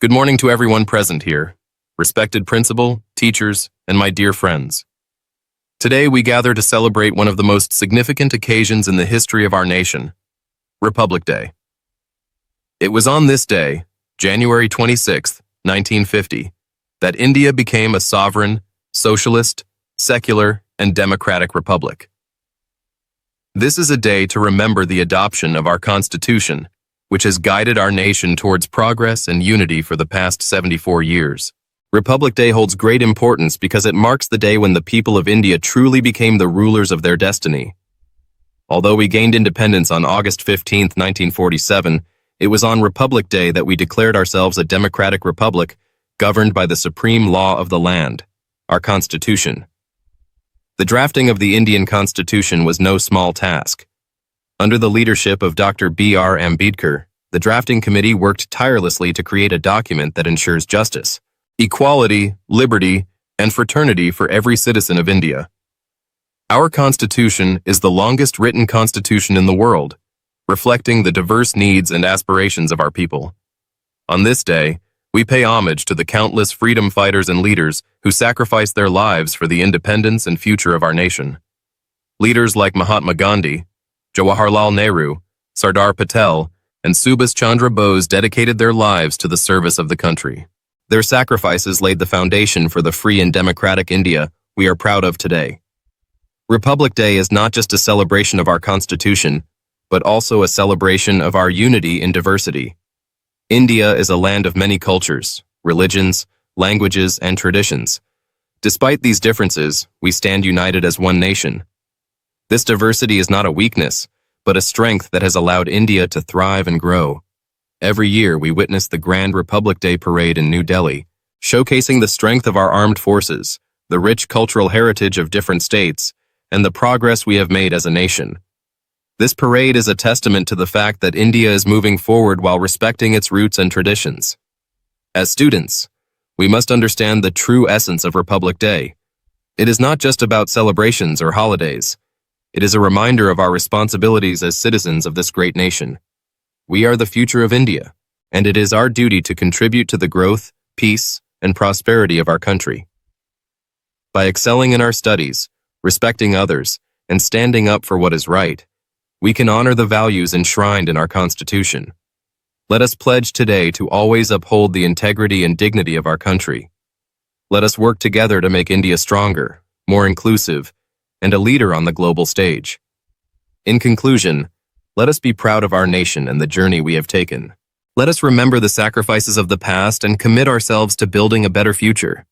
Good morning to everyone present here, respected principal, teachers, and my dear friends. Today we gather to celebrate one of the most significant occasions in the history of our nation, Republic Day. It was on this day, January 26, 1950, that India became a sovereign, socialist, secular, and democratic republic. This is a day to remember the adoption of our Constitution, which has guided our nation towards progress and unity for the past 74 years. Republic Day holds great importance because it marks the day when the people of India truly became the rulers of their destiny. Although we gained independence on August 15, 1947, it was on Republic Day that we declared ourselves a democratic republic governed by the supreme law of the land, our Constitution. The drafting of the Indian Constitution was no small task. Under the leadership of Dr. B.R. Ambedkar, the drafting committee worked tirelessly to create a document that ensures justice, equality, liberty, and fraternity for every citizen of India. Our Constitution is the longest written constitution in the world, reflecting the diverse needs and aspirations of our people. On this day, we pay homage to the countless freedom fighters and leaders who sacrificed their lives for the independence and future of our nation. Leaders like Mahatma Gandhi, Jawaharlal Nehru, Sardar Patel, and Subhas Chandra Bose dedicated their lives to the service of the country. Their sacrifices laid the foundation for the free and democratic India we are proud of today. Republic Day is not just a celebration of our Constitution, but also a celebration of our unity in diversity. India is a land of many cultures, religions, languages, and traditions. Despite these differences, we stand united as one nation. This diversity is not a weakness, but a strength that has allowed India to thrive and grow. Every year, we witness the Grand Republic Day Parade in New Delhi, showcasing the strength of our armed forces, the rich cultural heritage of different states, and the progress we have made as a nation. This parade is a testament to the fact that India is moving forward while respecting its roots and traditions. As students, we must understand the true essence of Republic Day. It is not just about celebrations or holidays. It is a reminder of our responsibilities as citizens of this great nation. We are the future of India, and it is our duty to contribute to the growth, peace, and prosperity of our country. By excelling in our studies, respecting others, and standing up for what is right, we can honor the values enshrined in our Constitution. Let us pledge today to always uphold the integrity and dignity of our country. Let us work together to make India stronger, more inclusive, and a leader on the global stage. In conclusion, let us be proud of our nation and the journey we have taken. Let us remember the sacrifices of the past and commit ourselves to building a better future.